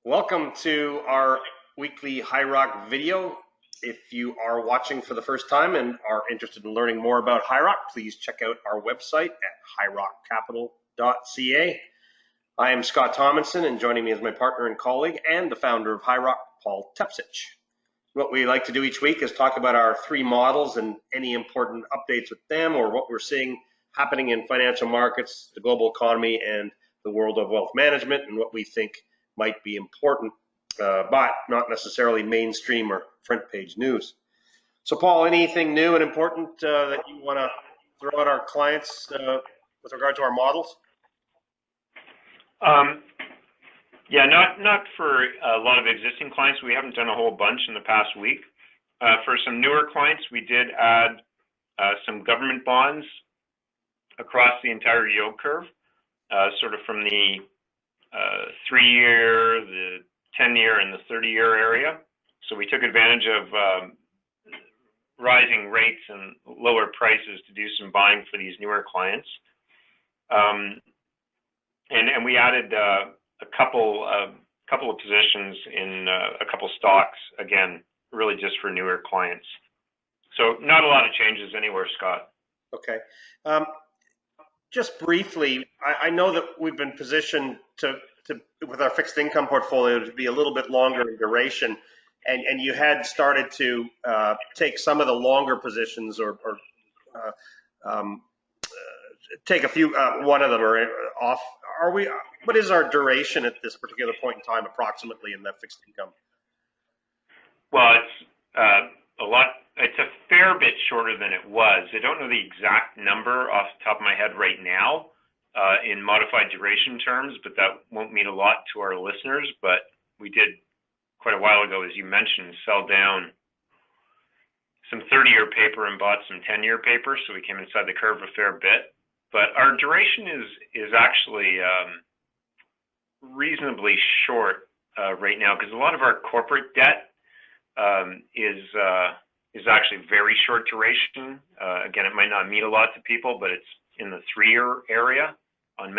Welcome to our weekly High Rock video. If you are watching for the first time and are interested in learning more about High Rock, please check out our website at highrockcapital.ca. I am Scott Tomlinson, and joining me is my partner and colleague and the founder of High Rock, Paul Tepsich. What we like to do each week is talk about our three models and any important updates with them or what we're seeing happening in financial markets, the global economy, and the world of wealth management, and what we think might be important, but not necessarily mainstream or front page news. So, Paul, anything new and important that you want to throw at our clients with regard to our models? Yeah, not for a lot of existing clients. We haven't done a whole bunch in the past week. For some newer clients, we did add some government bonds across the entire yield curve, sort of from the 3-year, the 10-year, and the 30-year area. So we took advantage of rising rates and lower prices to do some buying for these newer clients. And we added a couple of positions in a couple stocks, again, really just for newer clients. So not a lot of changes anywhere, Scott. Okay. Just briefly, I know that we've been positioned to with our fixed income portfolio to be a little bit longer in duration, and you had started to take some of the longer positions or take a few, one of them or off. What is our duration at this particular point in time, approximately, in that fixed income? Well, it's a fair bit shorter than it was. I don't know the exact number off the top of my head right now in modified duration terms, but that won't mean a lot to our listeners. But we did quite a while ago, as you mentioned, sell down some 30-year paper and bought some 10-year paper, so we came inside the curve a fair bit. But our duration is actually reasonably short right now, because a lot of our corporate debt is actually very short duration. Again, it might not mean a lot to people, but it's in the 3-year area on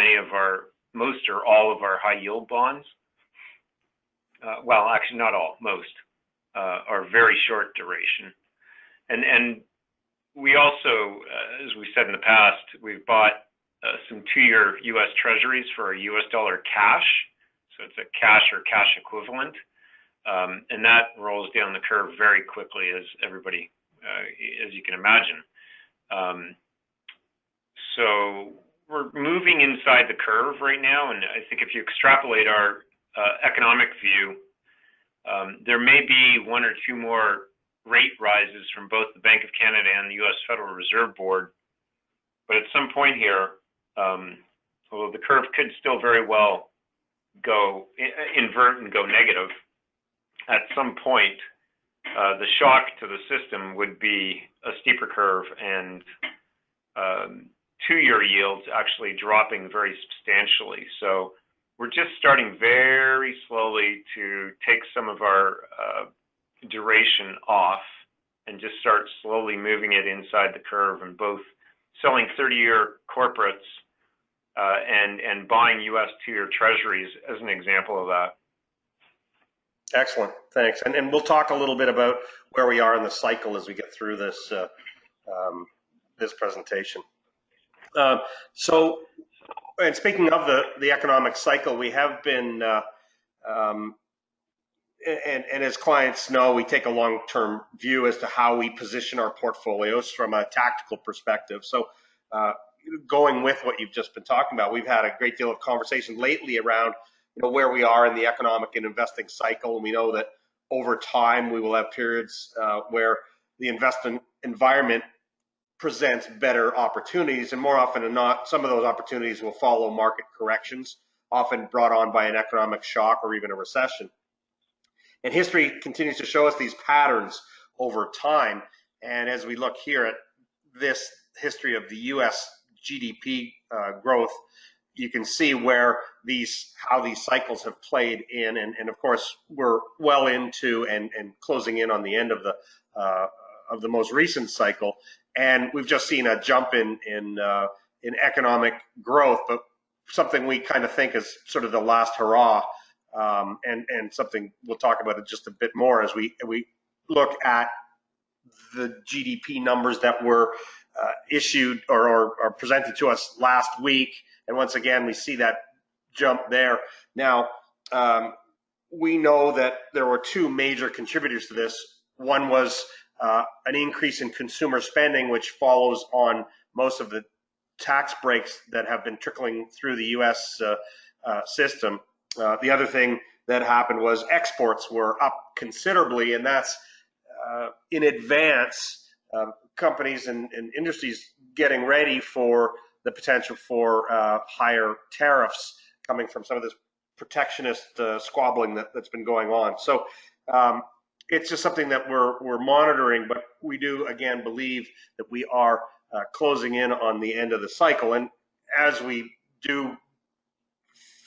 most or all of our high yield bonds. Well, actually not all, most are very short duration. And we also, as we said in the past, we've bought some 2-year U.S. Treasuries for our U.S. dollar cash. So it's a cash or cash equivalent. And that rolls down the curve very quickly, as everybody, as you can imagine. So we're moving inside the curve right now. And I think if you extrapolate our economic view, there may be 1 or 2 more rate rises from both the Bank of Canada and the U.S. Federal Reserve Board. But at some point here, although the curve could still very well go invert and go negative, at some point, the shock to the system would be a steeper curve and 2-year yields actually dropping very substantially. So we're just starting very slowly to take some of our duration off and just start slowly moving it inside the curve, and both selling 30-year corporates and buying U.S. 2-year treasuries as an example of that. Excellent, thanks. And we'll talk a little bit about where we are in the cycle as we get through this this presentation. So, and speaking of the economic cycle, we have been, and as clients know, we take a long-term view as to how we position our portfolios from a tactical perspective. So, going with what you've just been talking about, we've had a great deal of conversation lately around where we are in the economic and investing cycle. And we know that over time we will have periods where the investment environment presents better opportunities, and more often than not, some of those opportunities will follow market corrections, often brought on by an economic shock or even a recession. And history continues to show us these patterns over time. And as we look here at this history of the U.S. GDP growth, you can see where how these cycles have played in, and of course we're well into and closing in on the end of the most recent cycle, and we've just seen a jump in economic growth, but something we kind of think is sort of the last hurrah and something we'll talk about it just a bit more as we look at the GDP numbers that were issued or presented to us last week. And once again, we see that jump there. Now, we know that there were two major contributors to this. One was an increase in consumer spending, which follows on most of the tax breaks that have been trickling through the U.S. System. The other thing that happened was exports were up considerably, and that's in advance, companies and industries getting ready for the potential for higher tariffs coming from some of this protectionist squabbling that's been going on. So it's just something that we're monitoring, but we do again believe that we are closing in on the end of the cycle. And as we do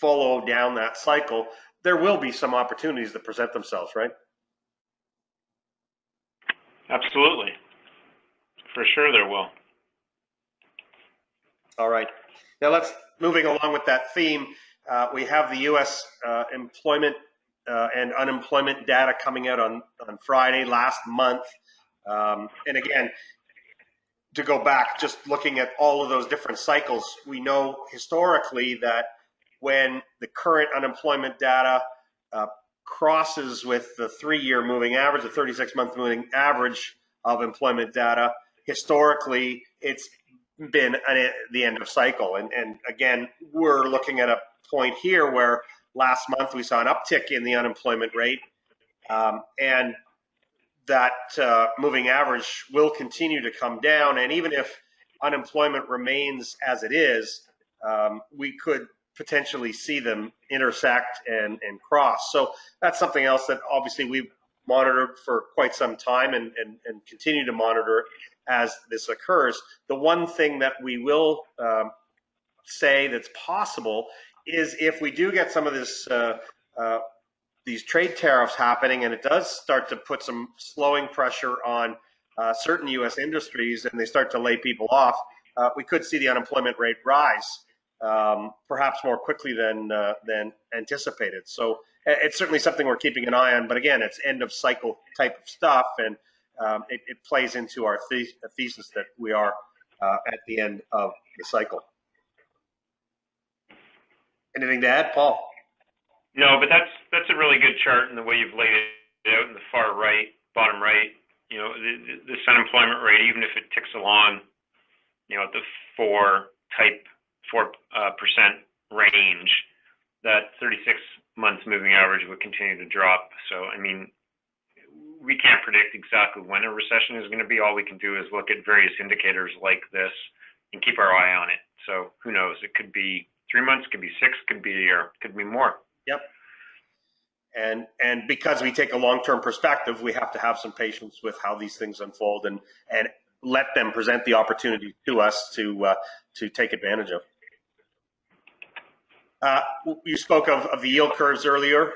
follow down that cycle, there will be some opportunities that present themselves, right? Absolutely. For sure there will. All right. Now moving along with that theme, we have the U.S. Employment and unemployment data coming out on Friday last month. And again, to go back, just looking at all of those different cycles, we know historically that when the current unemployment data crosses with the 3-year moving average, the 36-month moving average of employment data, historically it's been the end of cycle. And again, we're looking at a point here where last month we saw an uptick in the unemployment rate, and that moving average will continue to come down. And even if unemployment remains as it is, we could potentially see them intersect and cross. So that's something else that obviously we've monitored for quite some time and continue to monitor as this occurs. The one thing that we will say that's possible is if we do get some of this these trade tariffs happening, and it does start to put some slowing pressure on certain U.S. industries, and they start to lay people off, we could see the unemployment rate rise, perhaps more quickly than anticipated. So it's certainly something we're keeping an eye on. But again, it's end of cycle type of stuff, and it plays into our thesis that we are at the end of the cycle. Anything to add, Paul? No, but that's a really good chart, and the way you've laid it out in the far right, bottom right. You know, this unemployment rate, even if it ticks along, you know, at the 4% range, that 36 months moving average would continue to drop. So, I mean, we can't predict exactly when a recession is going to be. All we can do is look at various indicators like this and keep our eye on it. So who knows? It could be 3 months, could be 6, could be a year, could be more. Yep. And because we take a long-term perspective, we have to have some patience with how these things unfold and let them present the opportunity to us to take advantage of. You spoke of the yield curves earlier.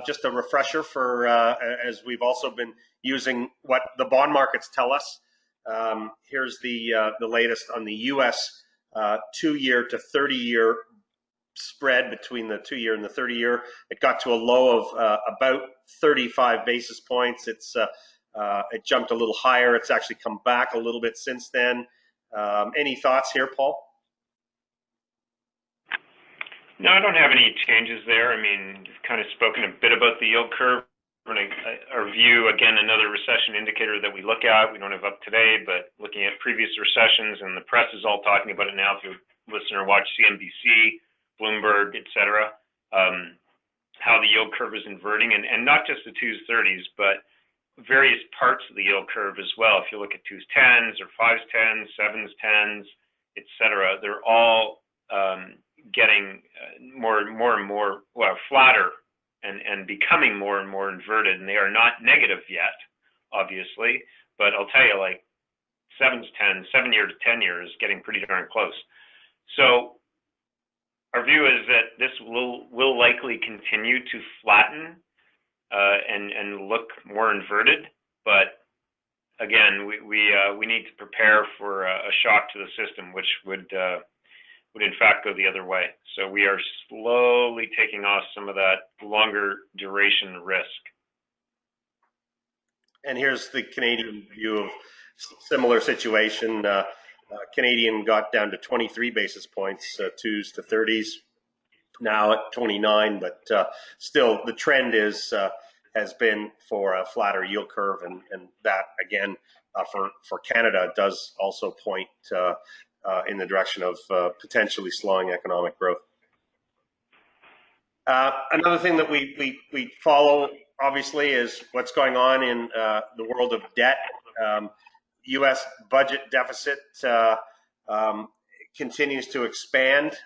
Just a refresher for as we've also been using what the bond markets tell us. Here's the latest on the U.S. 2-year to 30-year spread between the 2-year and the 30-year. It got to a low of about 35 basis points. It jumped a little higher. It's actually come back a little bit since then. Any thoughts here, Paul? No, I don't have any changes there. I mean, you've kind of spoken a bit about the yield curve. Our view, again, another recession indicator that we look at. We don't have up today, but looking at previous recessions, and the press is all talking about it now. If you listen or watch CNBC, Bloomberg, et cetera, how the yield curve is inverting, and not just the 2s, 30s, but various parts of the yield curve as well. If you look at 2s, 10s, or 5s, 10s, 7s, 10s, et cetera, they're all getting more and more flatter and becoming more and more inverted, and they are not negative yet, obviously, but I'll tell you, like 7s, 10s, 7-year to 10-year is getting pretty darn close. So our view is that this will likely continue to flatten and look more inverted, but again, we need to prepare for a shock to the system, which would would in fact go the other way. So we are slowly taking off some of that longer duration risk. And here's the Canadian view of similar situation. Canadian got down to 23 basis points, 2s to 30s, now at 29, but still the trend has been for a flatter yield curve, and that again for Canada does also point in the direction of potentially slowing economic growth. Another thing that we follow obviously is what's going on in the world of debt. U.S. budget deficit continues to expand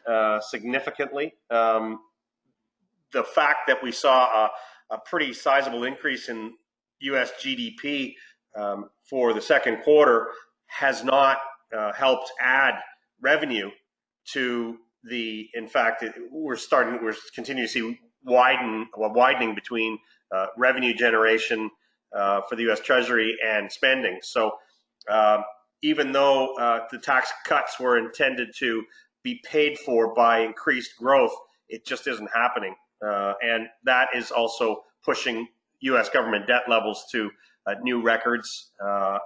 significantly. The fact that we saw a pretty sizable increase in U.S. GDP for the second quarter has not helped add revenue to the. In fact, we're continuing to see widening between revenue generation for the U.S. Treasury and spending. So even though the tax cuts were intended to be paid for by increased growth, it just isn't happening. And that is also pushing U.S. government debt levels to new records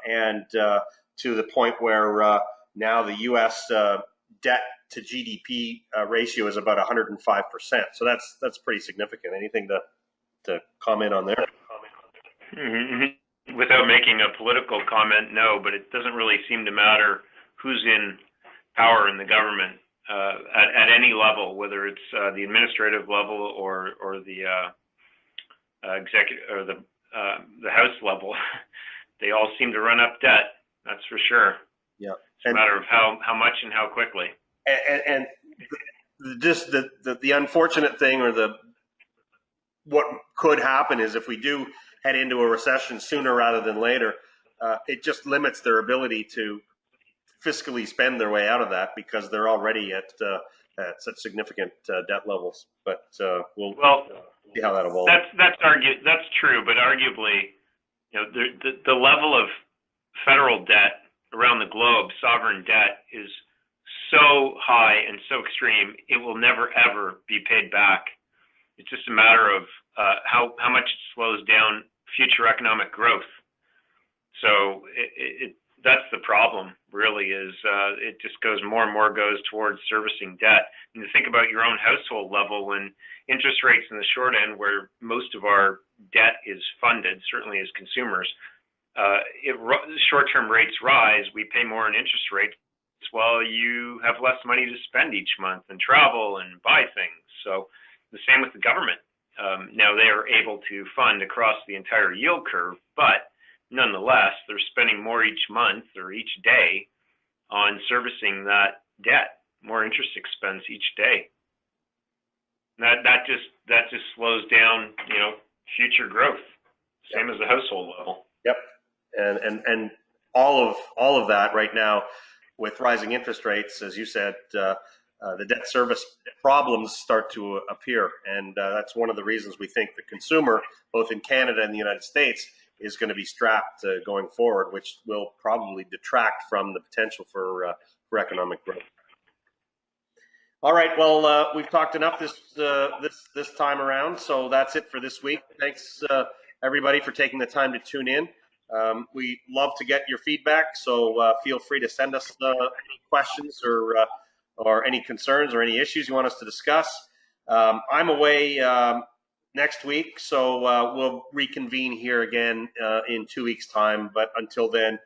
and to the point where now the U.S. Debt to GDP ratio is about 105%. So that's pretty significant. Anything to comment on there? Mm-hmm. Without making a political comment, no, but it doesn't really seem to matter who's in power in the government at any level, whether it's the administrative level or the executive or the House level. They all seem to run up debt. That's for sure. Yeah, it's a matter of how much and how quickly. And just the unfortunate thing, or what could happen is if we do head into a recession sooner rather than later, it just limits their ability to fiscally spend their way out of that because they're already at such significant debt levels. But we'll see how that evolves. That's true, but arguably, the level of federal debt around the globe, sovereign debt, is so high and so extreme, it will never ever be paid back. It's just a matter of how much it slows down future economic growth. So that's the problem, really, is it just goes more and more goes towards servicing debt. And you think about your own household level, when interest rates in the short end, where most of our debt is funded, certainly as consumers, short-term rates rise, we pay more in interest rates. Well, you have less money to spend each month and travel and buy things. So the same with the government. Now they are able to fund across the entire yield curve, but nonetheless, they're spending more each month or each day on servicing that debt, more interest expense each day. That just slows down, future growth. Same as the household level. Yep, and all of that right now, with rising interest rates, as you said, the debt service problems start to appear. And that's one of the reasons we think the consumer, both in Canada and the United States, is going to be strapped going forward, which will probably detract from the potential for economic growth. All right, well, we've talked enough this time around, so that's it for this week. Thanks, everybody, for taking the time to tune in. We love to get your feedback, so feel free to send us any questions or any concerns or any issues you want us to discuss. I'm away next week, so we'll reconvene here again in 2 weeks' time. But until then,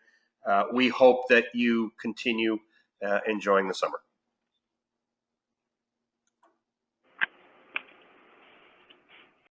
we hope that you continue enjoying the summer.